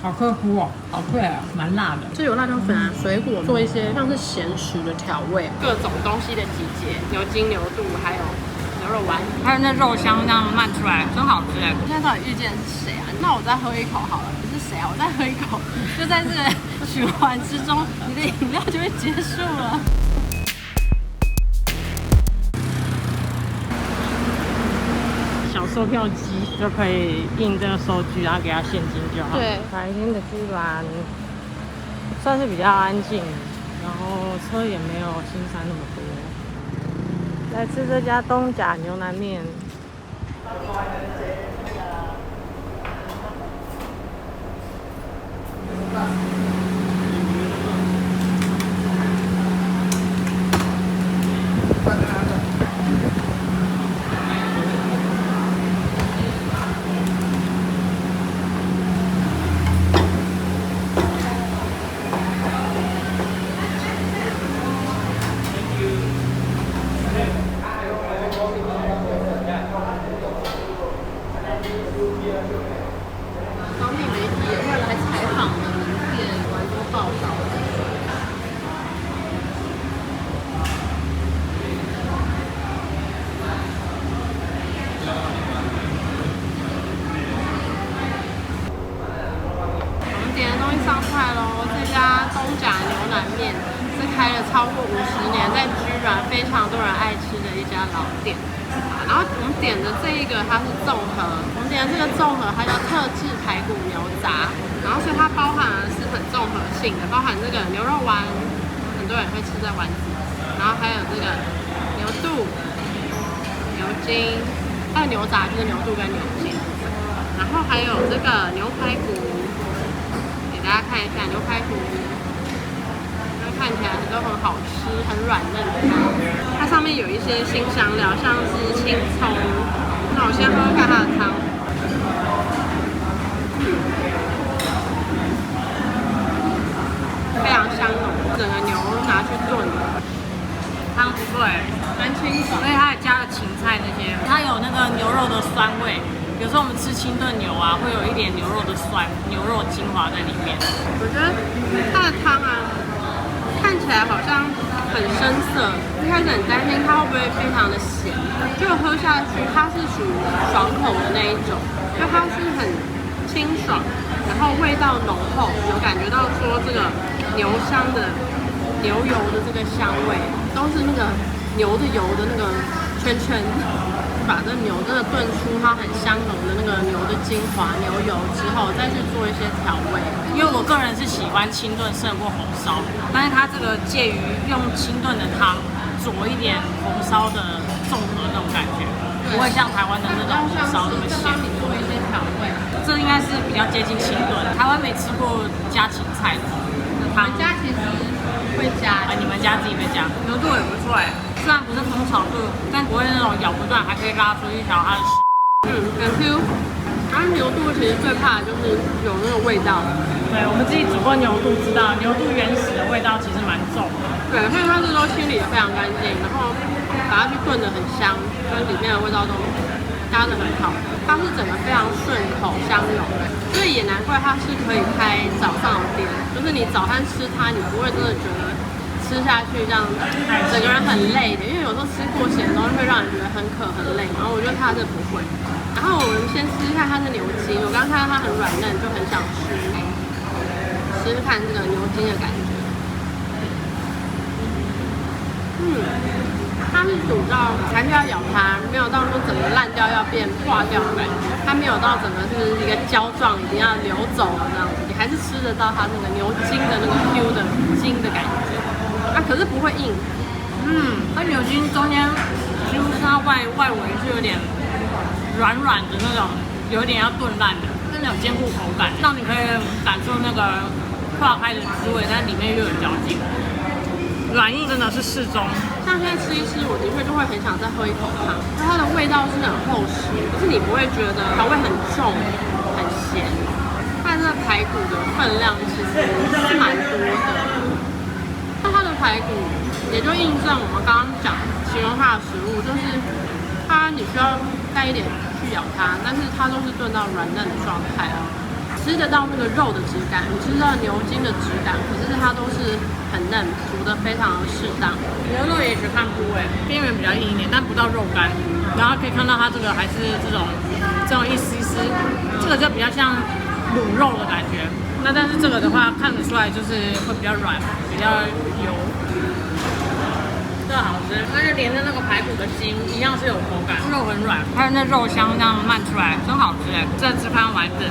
好克夫哦，好脆啊，蛮辣的。这有辣椒粉啊，水果做一些像是咸食的调味，各种东西的集结，牛筋、牛肚，还有牛肉丸，还有那肉香这样漫出来，真好吃哎！现在到底遇见是谁啊？那我再喝一口好了。你是谁啊？我再喝一口，就在这个循环之中，你的饮料就会结束了。小售票机就可以印这个收据，然后给他现金就好。对，白天的居然算是比较安静，然后车也没有新山那么多。来吃这家东甲牛腩面。当地媒体也会来采访我们店，蛮多报道的。我们点的东西上菜喽，这家东甲牛腩面是开了超过50年，在居然非常多人爱吃的一家老店。然后我们点的这一个它是综合，我们点的这个综合它叫特制排骨牛杂，然后所以它包含的是很综合性的，包含这个牛肉丸，很多人会吃在丸子，然后还有这个牛肚、牛筋，还有牛杂就是牛肚跟牛筋，然后还有这个牛排骨，给大家看一下牛排骨。看起来都很好吃，很软嫩的。它上面有一些辛香料，像是青葱。那我先喝喝看它的汤，非常香浓，整个牛拿去炖，汤不错哎，蛮清爽。而且它还加了芹菜那些，它有那个牛肉的酸味。有时候我们吃清炖牛啊，会有一点牛肉的酸，牛肉精华在里面。我觉得它的汤啊。看起来好像很深色，一开始很担心它会不会非常的咸，就喝下去它是属于爽口的那一种，就它是很清爽，然后味道浓厚，有感觉到说这个牛香的牛油的这个香味，都是那个牛的油的那个圈圈，把这牛真的炖出它很香浓的那个牛的精华牛油之后，再去做一些调味。因为我个人是喜欢清炖胜过红烧，但是它这个介于用清炖的汤佐一点红烧的综合那种感觉，不会像台湾的那种红烧那么咸。帮你做一些调味，这应该是比较接近清炖。台湾没吃过加芹菜的汤。我们家其实会加，你们家自己会加，牛肚也不错哎，虽然不是红炒肚，但不会那种咬不断，还可以拉出一条它的。很 Q。然后牛肚其实最怕的就是有那个味道。对，我们自己煮过牛肚，知道牛肚原始的味道其实蛮重的。对，所以它这都清理的非常干净，然后把它去炖的很香，跟里面的味道都加的很好。它是整个非常顺口香浓，所以也难怪它是可以开早上的店，就是你早餐吃它，你不会真的觉得吃下去这样整个人很累的，因为有时候吃过咸的东西会让人觉得很渴很累，然后我觉得它这不会。然后我们先试试看它的牛筋，我刚刚看到它很软嫩，就很想吃看这个牛筋的感觉。它是煮到还是要咬它，没有到说整个烂掉要变化掉的感觉，它没有到整个是一个胶状已经要流走了这样子，你还是吃得到它那个牛筋的那个 Q 的筋的感觉，可是不会硬。它牛筋中间几乎是它外围是有点软软的那种，有点要炖烂的，那种坚固口感，让你可以感受那个化开的滋味，但里面又有嚼劲。软硬真的是适中。像现在吃一吃，我的确就会很想再喝一口汤，因为它的味道是很厚实，可是你不会觉得调味很重、很咸。它这个排骨的分量其实是蛮多的，那它的排骨也就印证我们刚刚讲形容它的食物，就是它你需要带一点去咬它，但是它都是炖到软嫩的状态啊。吃得到那个肉的质感，你吃到牛筋的质感，可是它都是很嫩，煮得非常的适当。牛肉也只看部位，边缘比较硬一点，但不到肉干。然后可以看到它这个还是这种一丝丝，这个就比较像卤肉的感觉。那但是这个的话看得出来就是会比较软，比较油。这个好吃，而且连着那个排骨的筋一样是有口感，肉很软，还有那肉香这样漫出来，真好吃哎！这次看完整，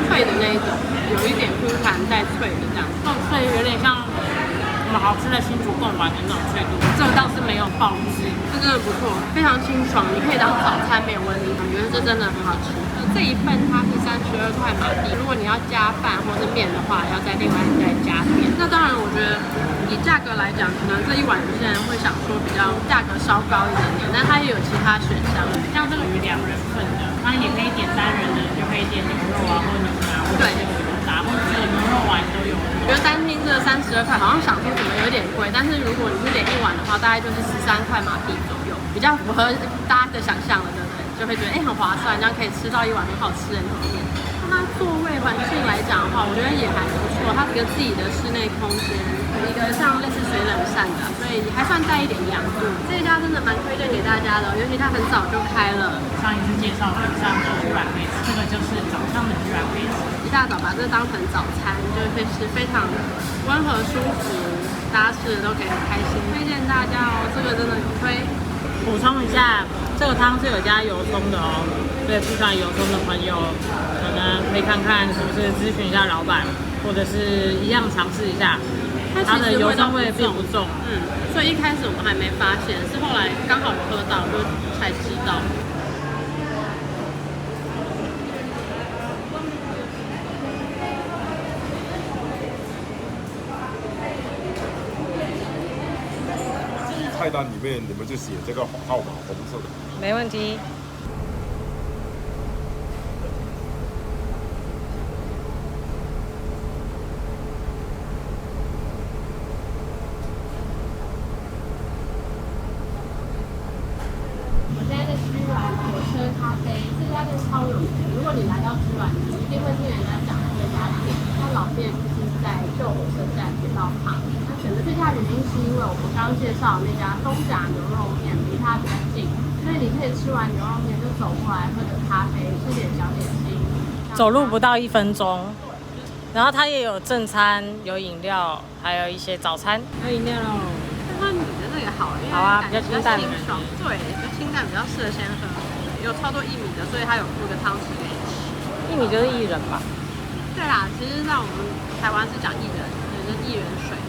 脆的那一种，有一点 Q 弹带脆的这样，这种脆有点像我们好吃的新竹贡丸的那种脆度，这个倒是没有爆汁，这真的不错，非常清爽，你可以当早餐没有问题。我觉得这真的很好吃。这一份它是32块马币，如果你要加饭或是面的话，要再另外再加面。那当然，我觉得以价格来讲，可能这一碗有些人会想说比较价格稍高一点点，但它也有其他选项，像这个鱼2人份的，当然也可以点3人的，就可以点牛肉啊或者牛腩或者是牛杂或者是牛肉丸都有。我觉得单听这32块，好像想说怎么有点贵，但是如果你是点一碗的话，大概就是13块马币左右，比较符合大家的想象了，对不对？就会觉得很划算，这样可以吃到一碗很好吃的牛面。那它座位环境来讲的话，我觉得也还不错，它有一个自己的室内空间，有一个像类似水冷扇的，所以还算带一点阳度。这一家真的蛮推荐给大家的，尤其它很早就开了。上一次介绍的上的居软杯子，这个就是早上的居软杯子，一大早把这当成早餐，就会是非常温和舒服，大家吃的都可以很开心，推荐大家哦，这个真的有推。补充一下，这个汤是有加油葱的哦，所以不喜欢油葱的朋友，可能可以看看是不是咨询一下老板，或者是一样尝试一下，它的油葱味并不重。所以一开始我们还没发现，是后来刚好有喝到，就才知道。菜单里面你们就写这个号码，红色的。没问题。我现在在居软火车咖啡，这家店超有名。如果你来到居软，你一定会听人家讲这家店。它老店就是在旧火车站铁道旁。选择这家原因是因为我们刚刚介绍的那家东甲牛肉面离它比较近，所以你可以吃完牛肉面就走过来喝点咖啡，吃点小点心。走路不到1分钟，然后它也有正餐，有饮料，还有一些早餐。有饮料喽。那你的这个好，因为好啊，比较清淡的清爽，对，就清淡比较适合先喝。有超多薏米的，所以它有附个汤匙给你吃。薏米就是薏仁吧？对啦，其实在我们台湾是讲薏仁，也是薏仁水。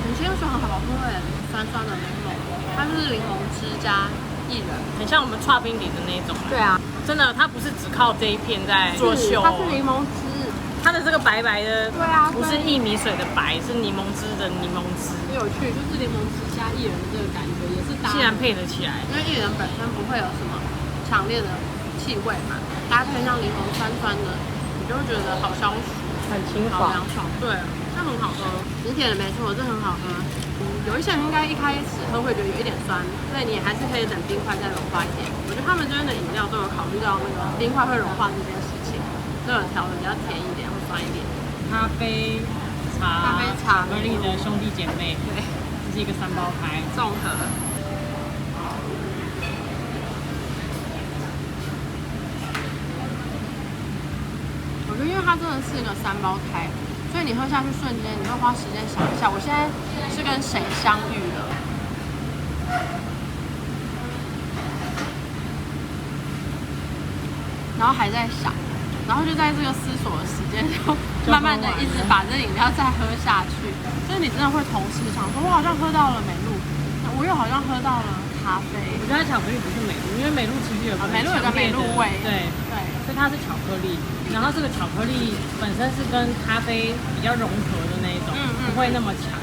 很清爽，好喝哎，酸酸的柠檬，它就是柠檬汁加薏仁，很像我们剉冰里的那种。对啊，真的，它不是只靠这一片在作秀，它是柠檬汁，它的这个白白的，对啊，不是薏米水的白，是柠檬汁的柠檬汁。很有趣，就是柠檬汁加薏仁的这个感觉也是搭，竟然配得起来，因为薏仁本身不会有什么强烈的气味嘛，搭配上柠檬酸酸的，你就会觉得好消暑，很清好爽。凉爽，对。它很好喝，你点的没错，这很好喝。有一些人应该一开始喝会觉得有一点酸，所以你还是可以等冰块再融化一点。我觉得他们这边的饮料都有考虑到那个冰块会融化这件事情，都有调的比较甜一点或酸一点。咖啡茶巧克力的兄弟姐妹，对，这是一个3包开综合。我觉得因为它真的是一个3包开，所以你喝下去瞬间，你会花时间想一下，我现在是跟谁相遇了？然后还在想，然后就在这个思索的时间，就慢慢的一直把这饮料再喝下去。就是你真的会同时想说，我好像喝到了美露，我又好像喝到了咖啡。我觉得巧克力不是美露，因为美露其实有个美露有个美露味，对，所以它是巧克力。然后这个巧克力本身是跟咖啡比较融合的那一种，不会那么强。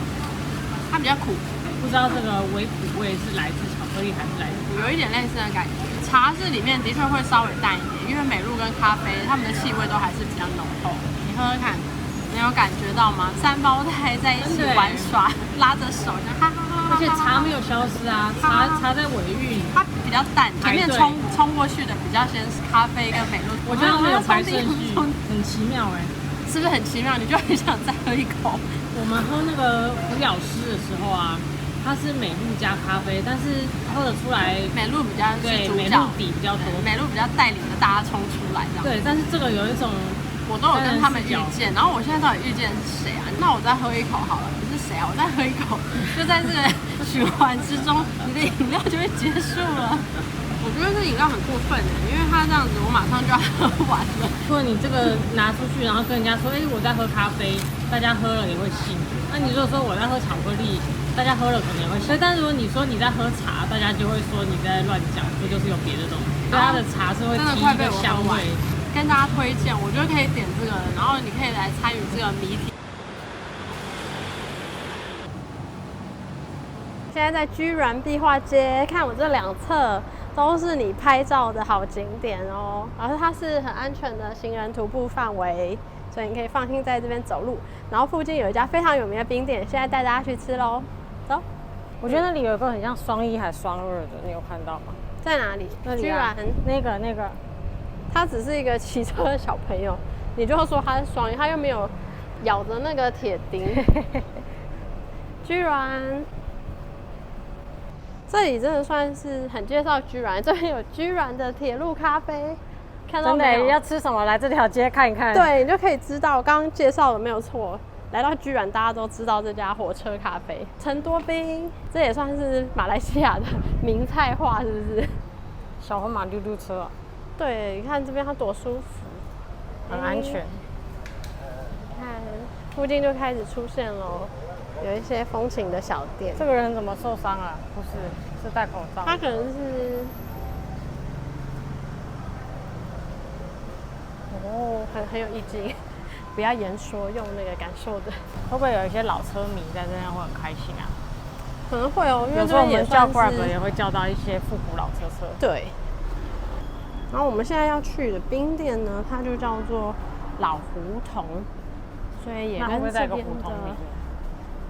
它比较苦，不知道这个微苦味是来自巧克力还是来自？有一点类似的感觉。茶是里面的确会稍微淡一点，因为美露跟咖啡它们的气味都还是比较浓厚。你喝喝看，你有感觉到吗？三胞胎在一起玩耍，拉着手，哈哈哈哈。而且茶没有消失啊，茶在尾韵。它比较淡，前面冲过去的比较先是咖啡跟美露。我觉得他们有排顺序，很奇妙哎，是不是很奇妙？你就很想再喝一口。我们喝那个胡咬诗的时候啊，它是美露加咖啡，但是喝得出来美露比较对，美露底比较多，美露比较带领着大家冲出来这样。对，但是这个有一种。我都有跟他们遇见，然后我现在到底遇见是谁啊？那我再喝一口好了。你是谁啊？我再喝一口，就在这个循环之中，你的饮料就会结束了。我觉得这饮料很过分的，因为它这样子，我马上就要喝完了。如果你这个拿出去，然后跟人家说，我在喝咖啡，大家喝了也会信。那你如果说我在喝巧克力，大家喝了可能也会信。但是如果你说你在喝茶，大家就会说你在乱讲，这就是有别的东西。对，它的茶是会提一个香味。跟大家推荐，我觉得可以点这个，然后你可以来参与这个谜题。现在在居銮壁画街，看我这两侧都是你拍照的好景点哦，然后它是很安全的行人徒步范围，所以你可以放心在这边走路。然后附近有一家非常有名的冰店，现在带大家去吃喽，走。我觉得那里有一个很像双1还双2的，你有看到吗？在哪里？那里居銮那个。他只是一个骑车的小朋友，你就说他是双1，他又没有咬着那个铁钉。居銮，这里真的算是很介绍居銮，这边有居銮的铁路咖啡，看到没有？真的要吃什么来这条街看一看。对，你就可以知道，刚刚介绍的没有错。来到居銮，大家都知道这家火车咖啡，陈多冰，这也算是马来西亚的名菜化，是不是？小红马溜溜车啊。对，你看这边它多舒服，很安全。看附近就开始出现了，有一些风情的小店。这个人怎么受伤了？不是，是戴口罩。他可能是，很有意境，不要言说，用那个感受的。会不会有一些老车迷在这边会很开心啊？可能会哦，因为有时候我们叫 Grab 也会叫到一些复古老车。对。然后我们现在要去的冰店呢，它就叫做老胡同，所以也跟这边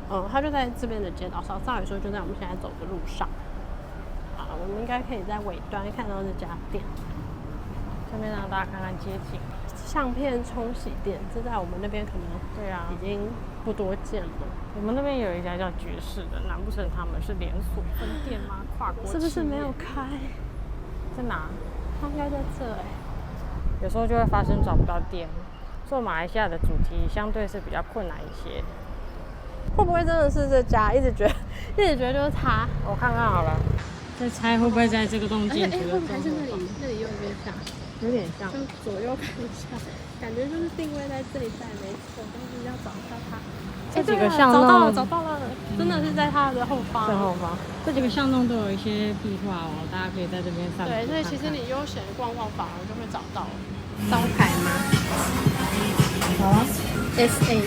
的，它就在这边的街道上，照理说就在我们现在走的路上。好，我们应该可以在尾端看到这家店，顺便让大家看看街景。相片冲洗店，这在我们那边可能已经不多见了。我们那边有一家叫爵士的，难不成他们是连锁分店吗？跨国是不是没有开？在哪？它应该在这有时候就会发生找不到店。做马来西亚的主题相对是比较困难一些。会不会真的是这家？一直觉得就是它。我看看好了，再猜会不会在这个栋建筑的中还是那里有点像，有点像。就左右看一下，感觉就是定位在这里才没错，但是要找到它。这几个巷弄找到了，真的是在它的后方。在后方，这几个巷弄都有一些壁画哦，大家可以在这边散步。对，所以其实你悠闲逛反而就会找到招牌吗？好啊 ，SA。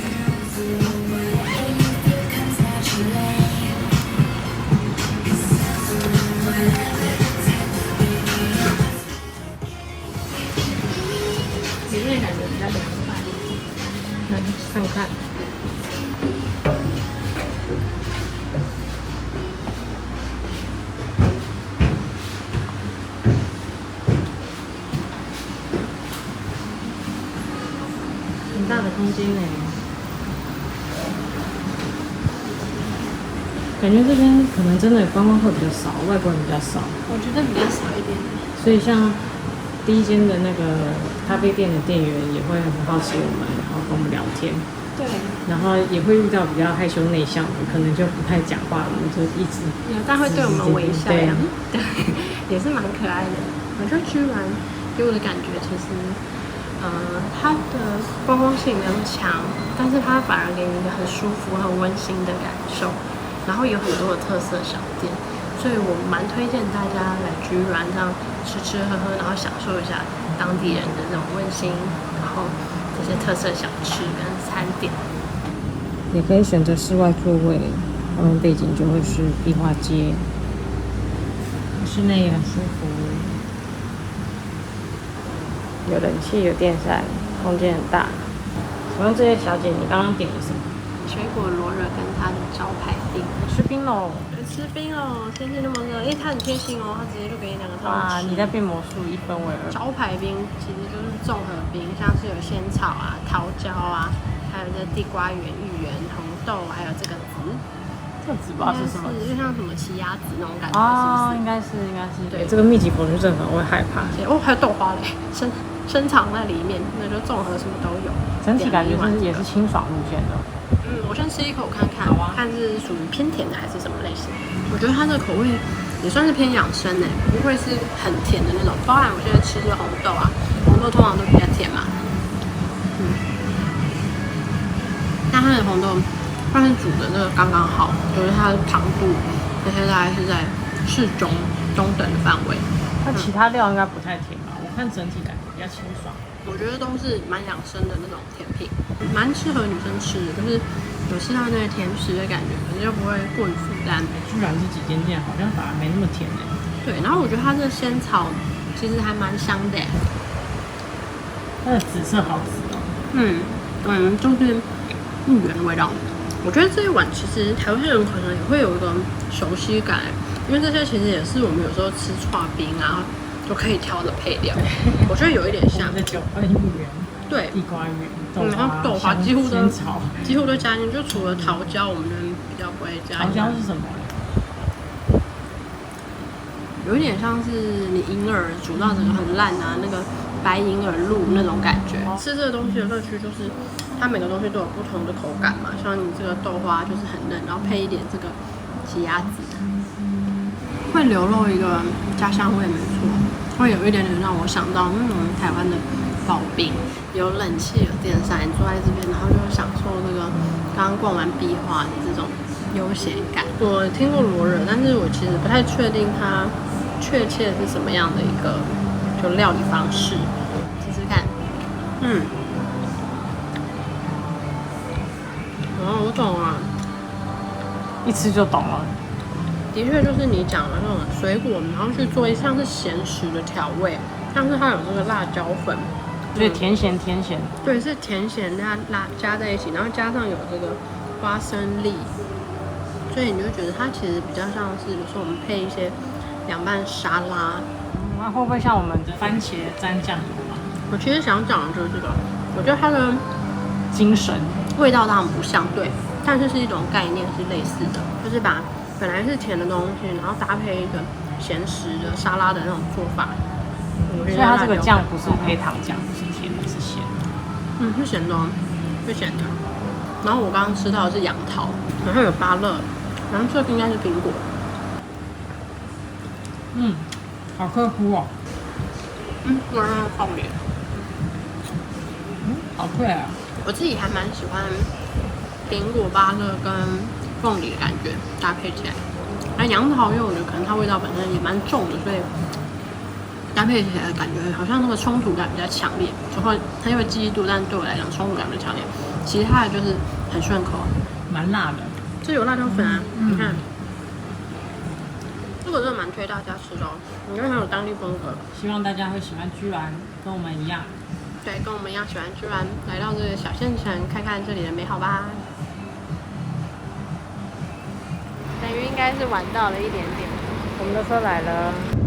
里面感觉比较凉快，来看看。很大的空间呢，感觉这边可能真的观光客比较少，外国人比较少。我觉得比较少一点。所以像第一间的那个咖啡店的店员也会很好奇我们，然后跟我们聊天。对。然后也会遇到比较害羞内向的，可能就不太讲话，我们就一直。但会对我们微笑。对，也是蛮可爱的。我觉得居然给我的感觉其实。它的观光性没有强，但是它反而给你一个很舒服、很温馨的感受，然后有很多的特色小店，所以我蛮推荐大家来居銮这样吃吃喝喝，然后享受一下当地人的这种温馨，然后这些特色小吃跟餐点。也可以选择室外座位，画面背景就会是壁画街，室内也很舒服。有冷气，有电扇，空间很大。请问这位小姐，你刚刚点了什么？水果罗勒跟它的招牌冰。吃冰喽！吃冰哦，天气那么热，它很贴心哦，它直接就给你2个汤哇，匙。你在变魔术，1分为2。招牌冰其实就是综合冰，像是有仙草啊、桃胶啊，还有这地瓜圆、芋圆、红豆，还有这个籽。这籽不知道是什么就像什么奇亚籽那种感觉，哦，是不是？应该是。对这个密集恐惧症可能会害怕。哦，还有豆花嘞，深藏在里面，那就综合什么都有。整体感觉也是清爽路线的。我先吃一口看看，看是属于偏甜的还是什么类型。我觉得它的口味也算是偏养生诶，不会是很甜的那种。包含我现在吃的红豆啊，红豆通常都比较甜嘛。但它的红豆算是煮的那个刚刚好，就是它的糖度那些大概是在适中等的范围。那其他料应该不太甜吧？我看整体感觉比较清爽。我觉得都是蛮养生的那种甜品，蛮适合女生吃的，就是有吃到那个甜食的感觉，可是又不会过于负担。居然这几间店好像反而没那么甜诶。对，然后我觉得它这个仙草其实还蛮香的。它的紫色好紫哦。就是芋圆的味道。我觉得这一碗其实台湾人可能也会有一个熟悉感，因为这些其实也是我们有时候吃剉冰啊就可以挑的配料。我觉得有一点像那9份芋圆，对，地瓜圆、豆花几乎都加进去，就除了桃胶我们比较不会加。桃胶是什么？有一点像是你银耳煮到整个很烂啊，那个白银耳露那种感觉。吃这个东西的乐趣就是它每个东西都有不同的口感嘛，像你这个豆花就是很嫩，然后配一点这个奇亚籽，会流露一个家乡味，没错，会有一点点让我想到台湾的刨冰，有冷气有电扇，你坐在这边，然后就享受这个刚刚逛完壁画的这种悠闲感。我听过罗惹，但是我其实不太确定它确切是什么样的一个就料理方式，试试看。我懂了，一吃就懂了。的确就是你讲的那种水果，然后去做一像是咸食的调味，像是它有这个辣椒粉，所以甜咸。对，是甜咸辣加在一起，然后加上有这个花生粒，所以你就觉得它其实比较像是有时候我们配一些凉拌沙拉。那会不会像我们的番茄蘸酱油啊？我其实想讲的就是这个，我觉得它的精神味道当然不像，对，但是是一种概念是类似的，就是把本来是甜的东西，然后搭配一个咸食的沙拉的那种做法。所以它这个酱不是黑糖酱，不是甜的，是咸的。是咸的哦，是咸的。然后我刚刚吃到的是杨桃，然后有芭乐，然后这个应该是苹果。好科夫哦。我让它放脸。好脆啊！我自己还蛮喜欢苹果、芭乐跟凤梨的感觉搭配起来。而杨桃，因为我觉得可能它味道本身也蛮重的，所以搭配起来的感觉好像那个冲突感比较强烈。就会它因为记忆度，但对我来讲冲突感比较强烈。其他的就是很顺口，蛮辣的。这有辣椒粉啊，你看。这个真的蛮推大家吃的哦，因为很有当地风格。希望大家会喜欢居然，跟我们一样。对，跟我们一样喜欢居然来到这个小县城，看看这里的美好吧。等于应该是晚到了一点点，我们的车来了。